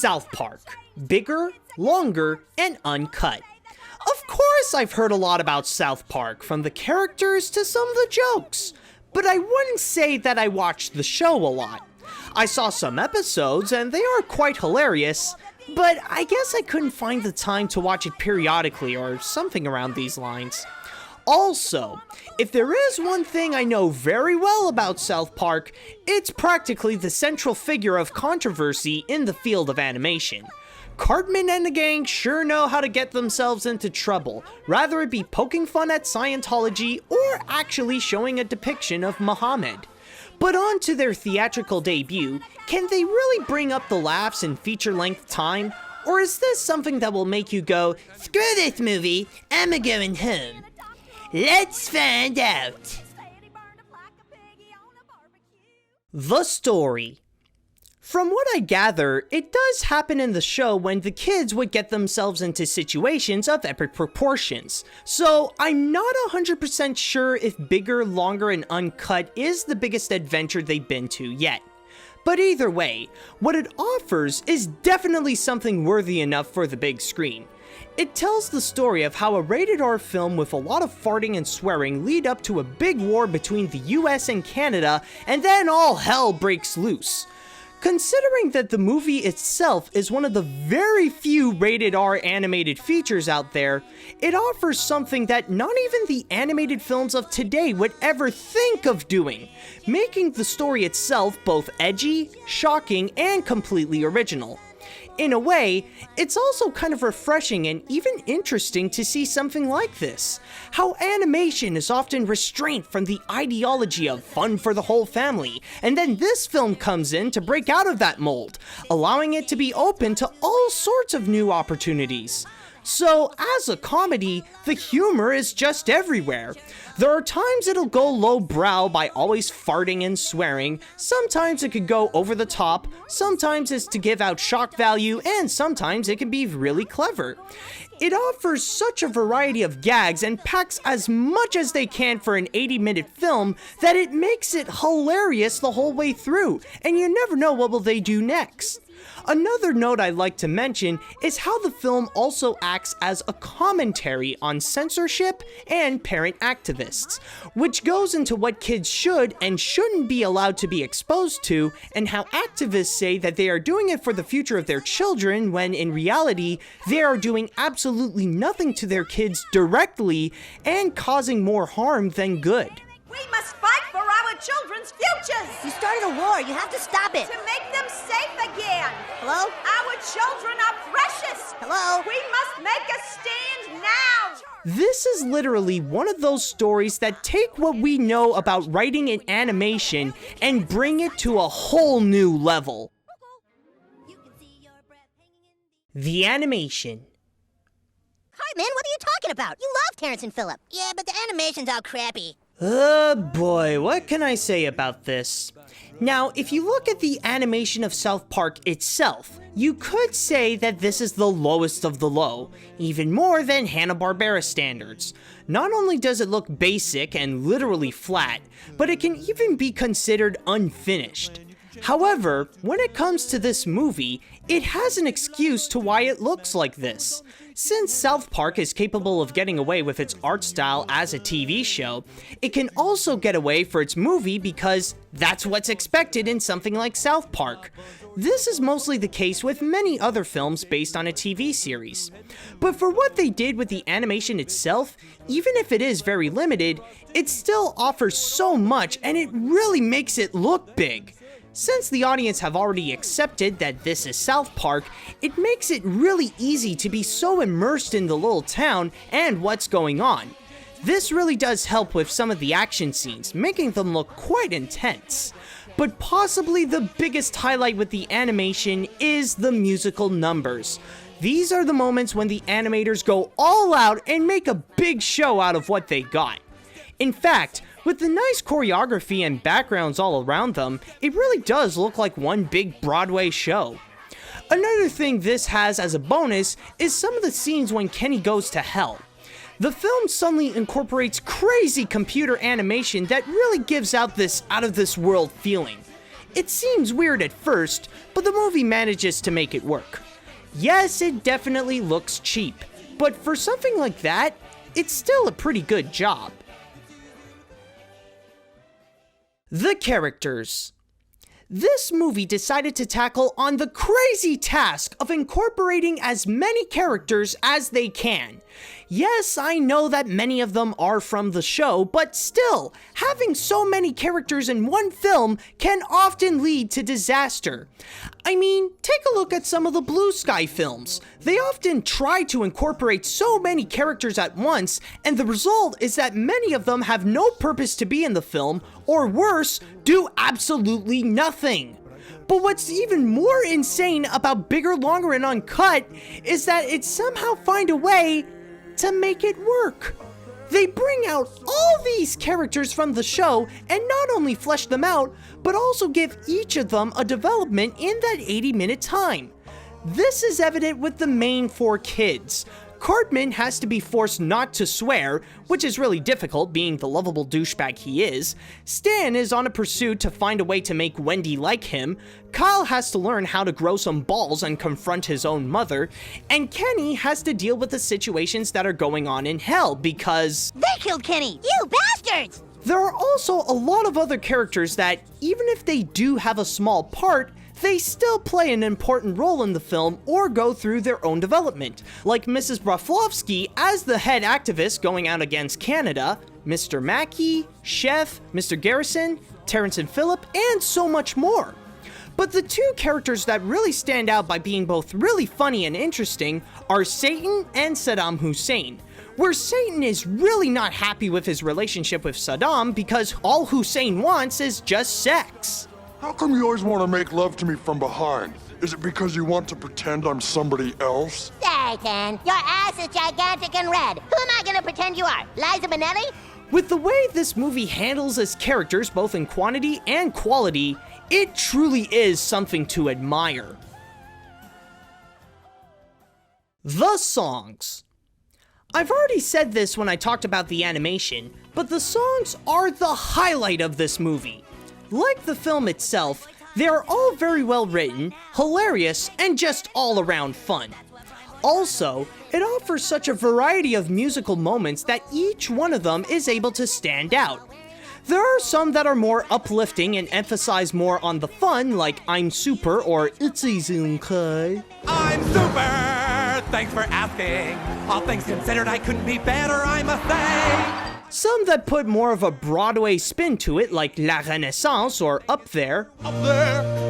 South Park. Bigger, longer, and uncut. Of course I've heard a lot about South Park, from the characters to some of the jokes, but I wouldn't say that I watched the show a lot. I saw some episodes and they are quite hilarious, but I guess I couldn't find the time to watch it periodically or something around these lines. Also, if there is one thing I know very well about South Park, it's practically the central figure of controversy in the field of animation. Cartman and the gang sure know how to get themselves into trouble, rather it be poking fun at Scientology or actually showing a depiction of Muhammad. But on to their theatrical debut, can they really bring up the laughs in feature-length time? Or is this something that will make you go, "Screw this movie, I'm a-going home"? Let's find out. The story. From what I gather, it does happen in the show when the kids would get themselves into situations of epic proportions. So I'm not 100% sure if Bigger, Longer, and Uncut is the biggest adventure they've been to yet. But either way, what it offers is definitely something worthy enough for the big screen. It tells the story of how a rated R film with a lot of farting and swearing lead up to a big war between the US and Canada, and then all hell breaks loose. Considering that the movie itself is one of the very few rated R animated features out there, it offers something that not even the animated films of today would ever think of doing, making the story itself both edgy, shocking, and completely original. In a way, it's also kind of refreshing and even interesting to see something like this. How animation is often restrained from the ideology of fun for the whole family, and then this film comes in to break out of that mold, allowing it to be open to all sorts of new opportunities. So, as a comedy, the humor is just everywhere. There are times it'll go low-brow by always farting and swearing, sometimes it could go over the top, sometimes it's to give out shock value, and sometimes it can be really clever. It offers such a variety of gags and packs as much as they can for an 80-minute film that it makes it hilarious the whole way through, and you never know what will they do next. Another note I'd like to mention is how the film also acts as a commentary on censorship and parent activists, which goes into what kids should and shouldn't be allowed to be exposed to, and how activists say that they are doing it for the future of their children when in reality they are doing absolutely nothing to their kids directly and causing more harm than good. We must fight for our children's futures! You started a war. You have to stop it. To make them safe again! Hello? Our children are precious! Hello? We must make a stand now! This is literally one of those stories that take what we know about writing in animation and bring it to a whole new level. The animation. Cartman, what are you talking about? You love Terrence and Phillip. Yeah, but the animation's all crappy. Oh boy, what can I say about this? Now, if you look at the animation of South Park itself, you could say that this is the lowest of the low, even more than Hanna-Barbera standards. Not only does it look basic and literally flat, but it can even be considered unfinished. However, when it comes to this movie, it has an excuse to why it looks like this. Since South Park is capable of getting away with its art style as a TV show, it can also get away for its movie because that's what's expected in something like South Park. This is mostly the case with many other films based on a TV series. But for what they did with the animation itself, even if it is very limited, it still offers so much and it really makes it look big. Since the audience have already accepted that this is South Park, it makes it really easy to be so immersed in the little town and what's going on. This really does help with some of the action scenes, making them look quite intense. But possibly the biggest highlight with the animation is the musical numbers. These are the moments when the animators go all out and make a big show out of what they got. In fact, with the nice choreography and backgrounds all around them, it really does look like one big Broadway show. Another thing this has as a bonus is some of the scenes when Kenny goes to hell. The film suddenly incorporates crazy computer animation that really gives out this out-of-this-world feeling. It seems weird at first, but the movie manages to make it work. Yes, it definitely looks cheap, but for something like that, it's still a pretty good job. The characters. This movie decided to tackle on the crazy task of incorporating as many characters as they can. Yes, I know that many of them are from the show, but still, having so many characters in one film can often lead to disaster. I mean, take a look at some of the Blue Sky films. They often try to incorporate so many characters at once, and the result is that many of them have no purpose to be in the film, or worse, do absolutely nothing. But what's even more insane about Bigger, Longer, and Uncut is that it somehow find a way to make it work. They bring out all these characters from the show and not only flesh them out, but also give each of them a development in that 80-minute time. This is evident with the main four kids. Cartman has to be forced not to swear, which is really difficult being the lovable douchebag he is. Stan is on a pursuit to find a way to make Wendy like him. Kyle has to learn how to grow some balls and confront his own mother. And Kenny has to deal with the situations that are going on in hell because They killed Kenny! You bastards! there are also a lot of other characters that, even if they do have a small part, they still play an important role in the film or go through their own development, like Mrs. Broflovsky as the head activist going out against Canada, Mr. Mackey, Chef, Mr. Garrison, Terrence and Phillip, and so much more. But the two characters that really stand out by being both really funny and interesting are Satan and Saddam Hussein, where Satan is really not happy with his relationship with Saddam because all Hussein wants is just sex. How come you always want to make love to me from behind? Is it because you want to pretend I'm somebody else? Satan, your ass is gigantic and red. Who am I gonna pretend you are? Liza Minnelli? With the way this movie handles its characters both in quantity and quality, it truly is something to admire. The songs. I've already said this when I talked about the animation, but the songs are the highlight of this movie. Like the film itself, they are all very well written, hilarious, and just all around fun. Also, it offers such a variety of musical moments that each one of them is able to stand out. There are some that are more uplifting and emphasize more on the fun, like I'm Super or It's Easy Okay. I'm super! Thanks for asking. All things considered, I couldn't be better, I'm a thing. Some that put more of a Broadway spin to it, like La Renaissance or Up There. Up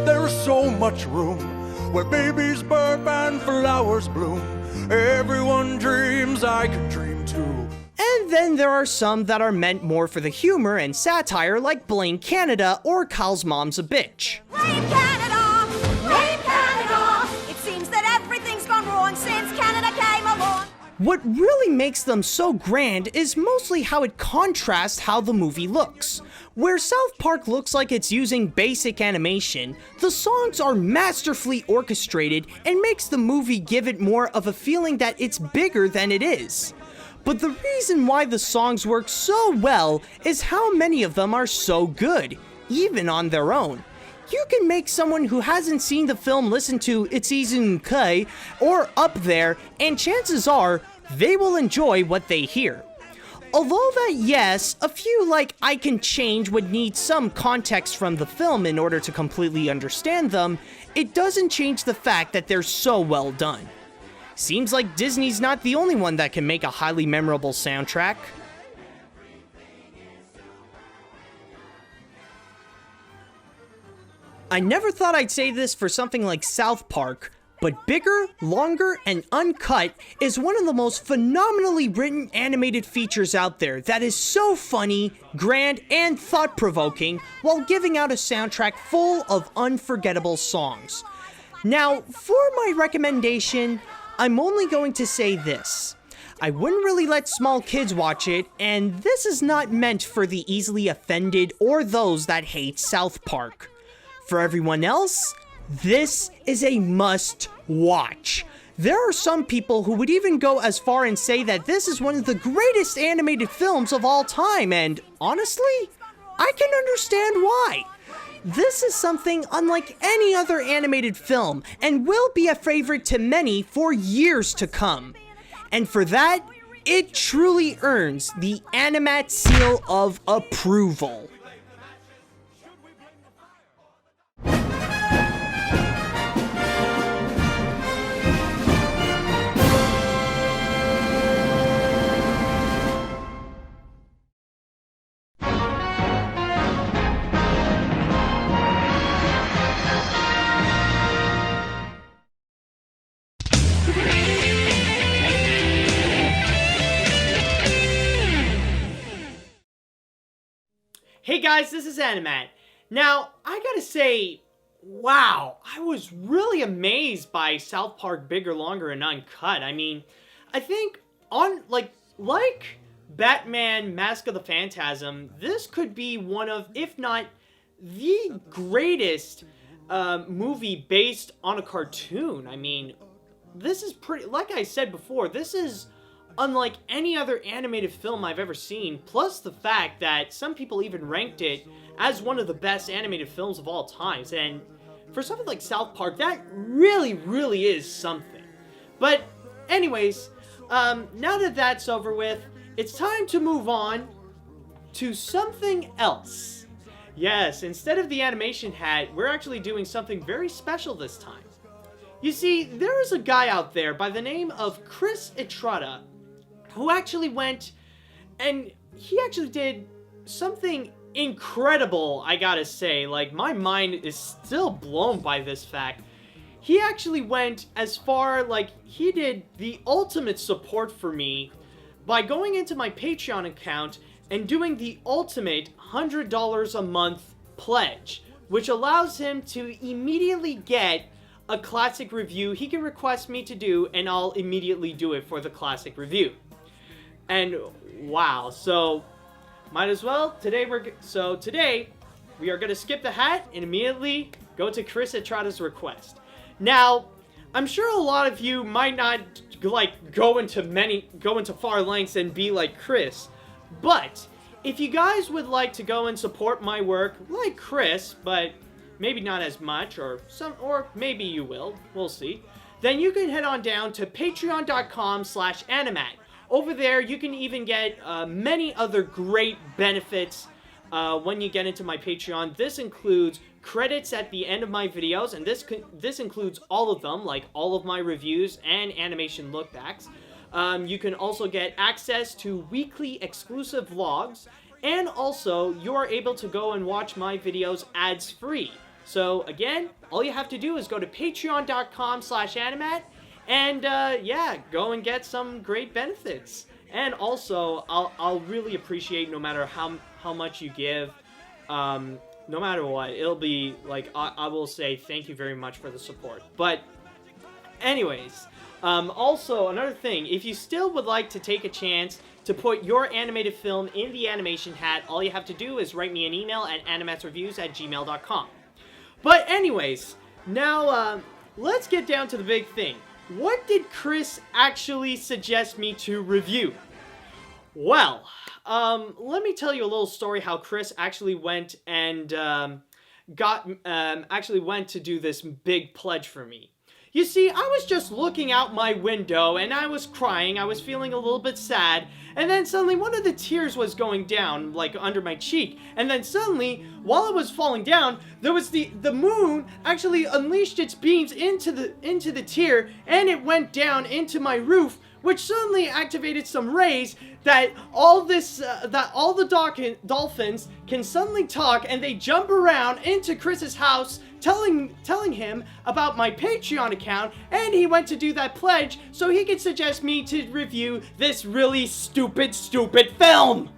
there's so much room where babies burp and flowers bloom. Everyone dreams, I can dream too. And then there are some that are meant more for the humor and satire, like Blame Canada or Kyle's Mom's a Bitch. Blame Canada! Blame Canada! It seems that everything's gone wrong since Canada came along. What really makes them so grand is mostly how it contrasts how the movie looks. Where South Park looks like it's using basic animation, the songs are masterfully orchestrated and makes the movie give it more of a feeling that it's bigger than it is. But the reason why the songs work so well is how many of them are so good, even on their own. You can make someone who hasn't seen the film listen to It's Easy Okay or Up There, and chances are they will enjoy what they hear. Although that yes, a few like I Can Change would need some context from the film in order to completely understand them, it doesn't change the fact that they're so well done. Seems like Disney's not the only one that can make a highly memorable soundtrack. I never thought I'd say this for something like South Park, but Bigger, Longer, and Uncut is one of the most phenomenally written animated features out there that is so funny, grand, and thought-provoking while giving out a soundtrack full of unforgettable songs. Now, for my recommendation, I'm only going to say this. I wouldn't really let small kids watch it, and this is not meant for the easily offended or those that hate South Park. For everyone else, this is a must-watch. There are some people who would even go as far and say that this is one of the greatest animated films of all time, and honestly, I can understand why. This is something unlike any other animated film and will be a favorite to many for years to come. And for that, it truly earns the AniMat's seal of approval. Hey guys, this is AniMat. Now, I gotta say, wow, I was really amazed by South Park Bigger, Longer, and Uncut. I mean, I think like Batman Mask of the Phantasm, this could be one of, if not the greatest movie based on a cartoon. I mean, this is pretty, like I said before, this is unlike any other animated film I've ever seen, plus the fact that some people even ranked it as one of the best animated films of all times, and for something like South Park, that really is something. But anyways, now that that's over with, it's time to move on to something else. Yes, instead of the animation hat, we're actually doing something very special this time. You see, there is a guy out there by the name of Chris Estrada who actually went and he actually did something incredible, I gotta say. Like, my mind is still blown by this fact. He actually went as far, like, he did the ultimate support for me by going into my Patreon account and doing the ultimate $100 a month pledge, which allows him to immediately get a classic review he can request me to do, and I'll immediately do it for the classic review. And wow, so might as well, today we are going to skip the hat and immediately go to Chris Estrada's request. Now, I'm sure a lot of you might not like go into far lengths and be like Chris, but if you guys would like to go and support my work like Chris, but maybe not as much, or maybe you will, we'll see, then you can head on down to patreon.com/animat. Over there, you can even get many other great benefits when you get into my Patreon. This includes credits at the end of my videos, and this includes all of them, like all of my reviews and animation lookbacks. You can also get access to weekly exclusive vlogs, and also you are able to go and watch my videos ads-free. So again, all you have to do is go to patreon.com/animat, and yeah, go and get some great benefits. And also, I'll really appreciate no matter how much you give, no matter what. It'll be like, I will say thank you very much for the support. But anyways, also another thing, if you still would like to take a chance to put your animated film in the animation hat, all you have to do is write me an email at animatsreviews@gmail.com. But anyways, now let's get down to the big thing. What did Chris actually suggest me to review? Well, let me tell you a little story how Chris actually went and went to do this big pledge for me. You see, I was just looking out my window and I was crying, I was feeling a little bit sad, and then suddenly one of the tears was going down, like under my cheek, and then suddenly, while it was falling down, there was the moon actually unleashed its beams into the tear, and it went down into my roof, which suddenly activated some rays that all the dolphins can suddenly talk, and they jump around into Chris's house, telling him about my Patreon account, and he went to do that pledge so he could suggest me to review this really stupid film.